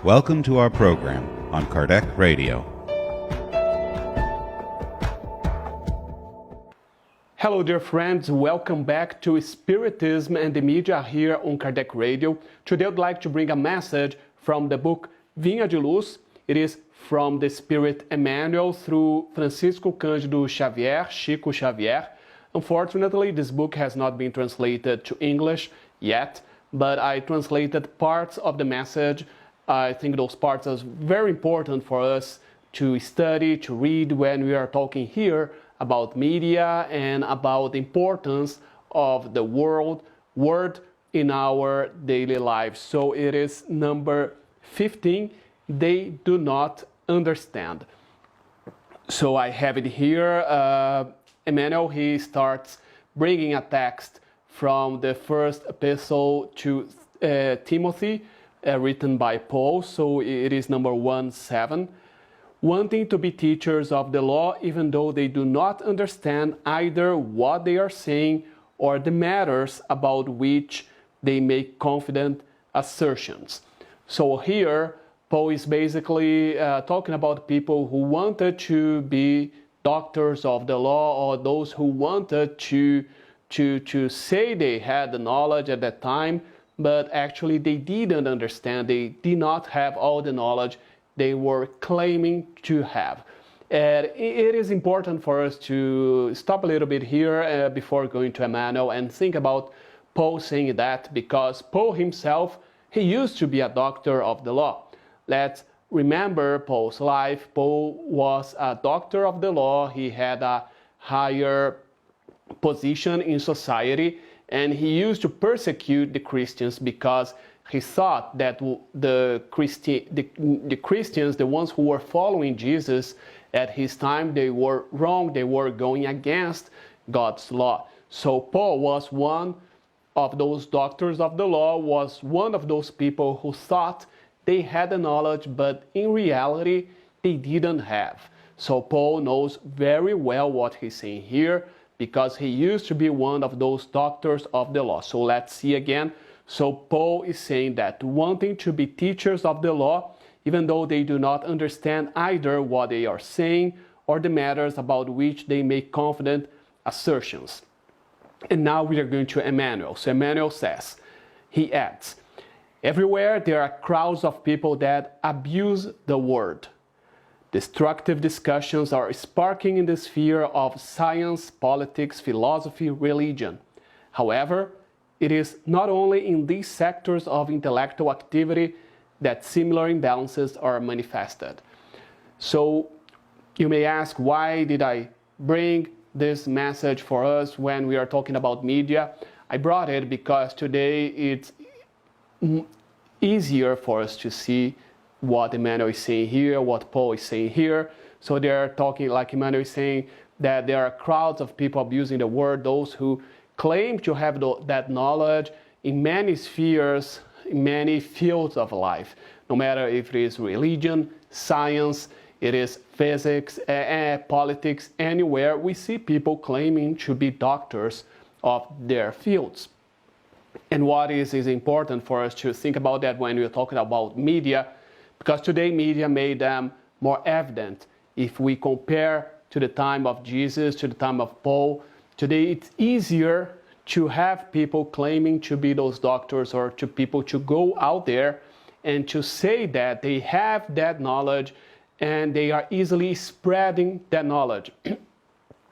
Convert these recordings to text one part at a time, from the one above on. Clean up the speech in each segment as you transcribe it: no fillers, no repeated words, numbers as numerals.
Welcome to our program on Kardec Radio. Hello dear friends, welcome back to Spiritism and the Media here on Kardec Radio. Today I'd like to bring a message from the book Vinha de Luz. It is from the Spirit Emmanuel through Francisco Cândido Xavier, Chico Xavier. Unfortunately, this book has not been translated to English yet, but I translated parts of the message. I think those parts are very important for us to study, to read when we are talking here about media and about the importance of the word in our daily lives. So it is number 15, They Do Not Understand. So I have it here. Emmanuel, he starts bringing a text from the first epistle to Timothy, written by Paul. So it is number 17. Wanting to be teachers of the law, even though they do not understand either what they are saying or the matters about which they make confident assertions. So here, Paul is basically talking about people who wanted to be doctors of the law, or those who wanted to say they had the knowledge at that time, but actually they didn't understand. They did not have all the knowledge they were claiming to have. And it is important for us to stop a little bit here before going to Emmanuel and think about Paul saying that, because Paul himself, he used to be a doctor of the law. Let's remember Paul's life. Paul was a doctor of the law. He had a higher position in society, and he used to persecute the Christians because he thought that the Christians, the ones who were following Jesus at his time, they were wrong. They were going against God's law. So Paul was one of those doctors of the law, was one of those people who thought they had the knowledge, but in reality, they didn't have. So Paul knows very well what he's saying here, because he used to be one of those doctors of the law. So let's see again. So Paul is saying that wanting to be teachers of the law, even though they do not understand either what they are saying or the matters about which they make confident assertions. And now we are going to Emmanuel. So Emmanuel says, he adds, everywhere there are crowds of people that abuse the word. Destructive discussions are sparking in the sphere of science, politics, philosophy, religion. However, it is not only in these sectors of intellectual activity that similar imbalances are manifested. So you may ask, why did I bring this message for us when we are talking about media? I brought it because today it's easier for us to see what Emmanuel is saying here, what Paul is saying here. So they're talking, like Emmanuel is saying, that there are crowds of people abusing the word, those who claim to have that knowledge in many spheres, in many fields of life. No matter if it is religion, science, it is physics, politics, anywhere, we see people claiming to be doctors of their fields. And what is important for us to think about that when we're talking about media, because today media made them more evident. If we compare to the time of Jesus, to the time of Paul, today it's easier to have people claiming to be those doctors, or to people to go out there and to say that they have that knowledge and they are easily spreading that knowledge.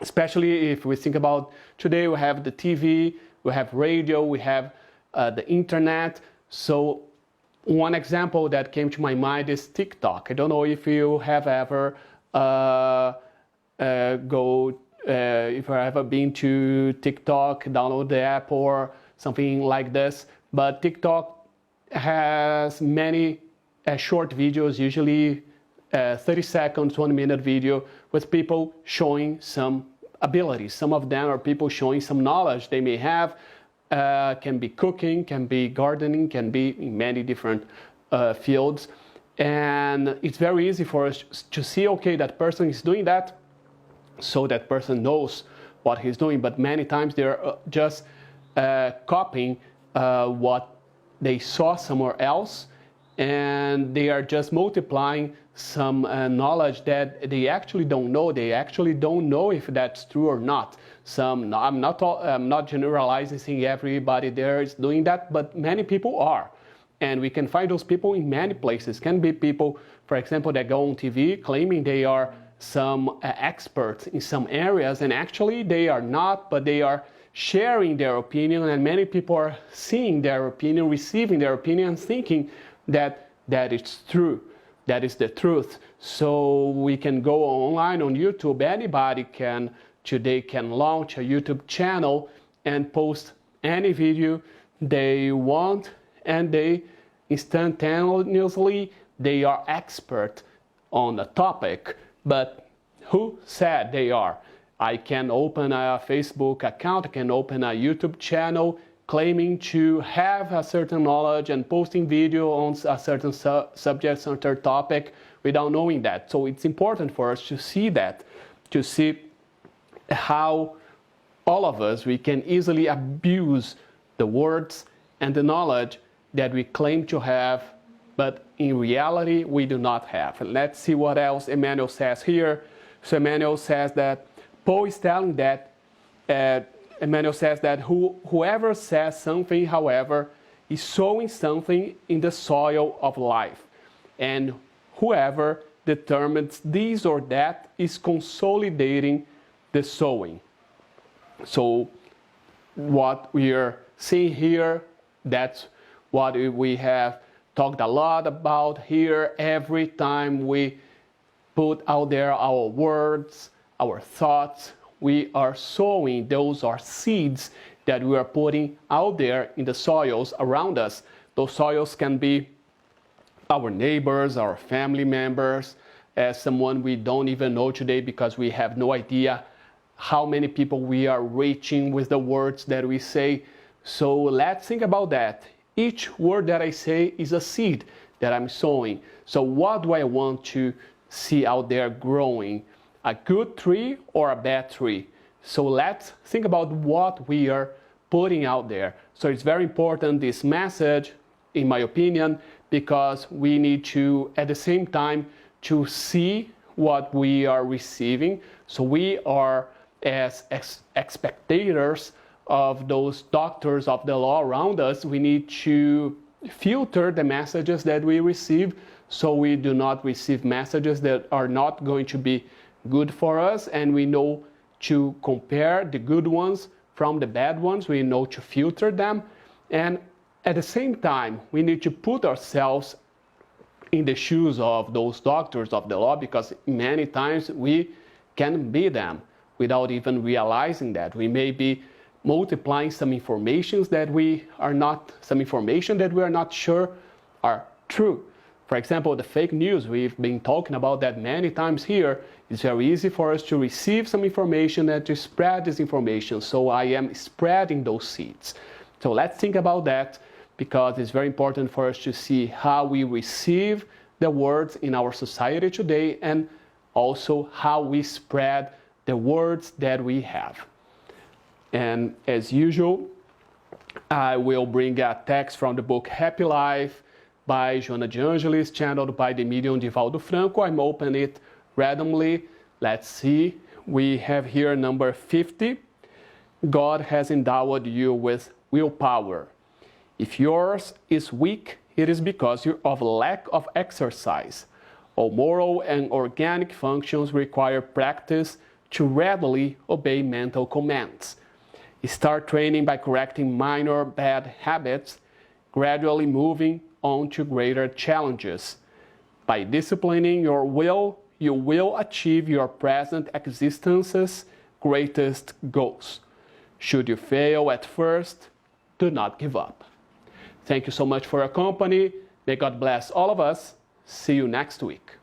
Especially if we think about today, we have the TV, we have radio, we have the internet. So one example that came to my mind is TikTok. I don't know if you have ever if you've ever been to TikTok, download the app or something like this. But TikTok has many short videos, usually 30 seconds, 1 minute video with people showing some abilities. Some of them are people showing some knowledge they may have. Can be cooking, can be gardening, can be in many different fields. And it's very easy for us to see, okay, that person is doing that, so that person knows what he's doing. But many times they're just copying what they saw somewhere else, and they are just multiplying some knowledge that they actually don't know. They actually don't know if that's true or not. I'm not generalizing, saying everybody there is doing that, but many people are. And we can find those people in many places. Can be people, for example, that go on TV claiming they are some experts in some areas, and actually they are not, but they are sharing their opinion, and many people are seeing their opinion, receiving their opinion, thinking that that is true, that is the truth. So we can go online on YouTube. Anybody can today can launch a YouTube channel and post any video they want, and they instantaneously they are expert on the topic. But who said they are? I can open a Facebook account, I can open a YouTube channel claiming to have a certain knowledge and posting video on a certain subject, certain topic, without knowing that. So it's important for us to see that, to see how all of us, we can easily abuse the words and the knowledge that we claim to have, but in reality, we do not have. Let's see what else Emmanuel says here. So Emmanuel says that, Paul is telling that, Emmanuel says that whoever says something, however, is sowing something in the soil of life. And whoever determines this or that is consolidating the sowing. So what we are seeing here, that's what we have talked a lot about here. Every time we put out there our words, our thoughts, we are sowing. Those are seeds that we are putting out there in the soils around us. Those soils can be our neighbors, our family members, someone we don't even know today, because we have no idea how many people we are reaching with the words that we say. So let's think about that. Each word that I say is a seed that I'm sowing. So what do I want to see out there growing? A good tree or a bad tree? So let's think about what we are putting out there. So it's very important, this message, in my opinion, because we need to, at the same time, to see what we are receiving. So we are, as spectators of those doctors of the law around us, we need to filter the messages that we receive, so we do not receive messages that are not going to be good for us, and we know to compare the good ones from the bad ones. We know to filter them, and at the same time we need to put ourselves in the shoes of those doctors of the law, because many times we can be them without even realizing that. We may be multiplying some information that we are not sure are true. For example, the fake news, we've been talking about that many times here. It's very easy for us to receive some information and to spread this information. So I am spreading those seeds. So let's think about that, because it's very important for us to see how we receive the words in our society today, and also how we spread the words that we have. And as usual, I will bring a text from the book Happy Life by Joana de Angelis, channeled by the medium Divaldo Franco. I'm opening it randomly. Let's see. We have here number 50. God has endowed you with willpower. If yours is weak, it is because of lack of exercise. All moral and organic functions require practice to readily obey mental commands. Start training by correcting minor bad habits, gradually moving on to greater challenges. By disciplining your will, you will achieve your present existence's greatest goals. Should you fail at first, do not give up. Thank you so much for your company. May God bless all of us. See you next week.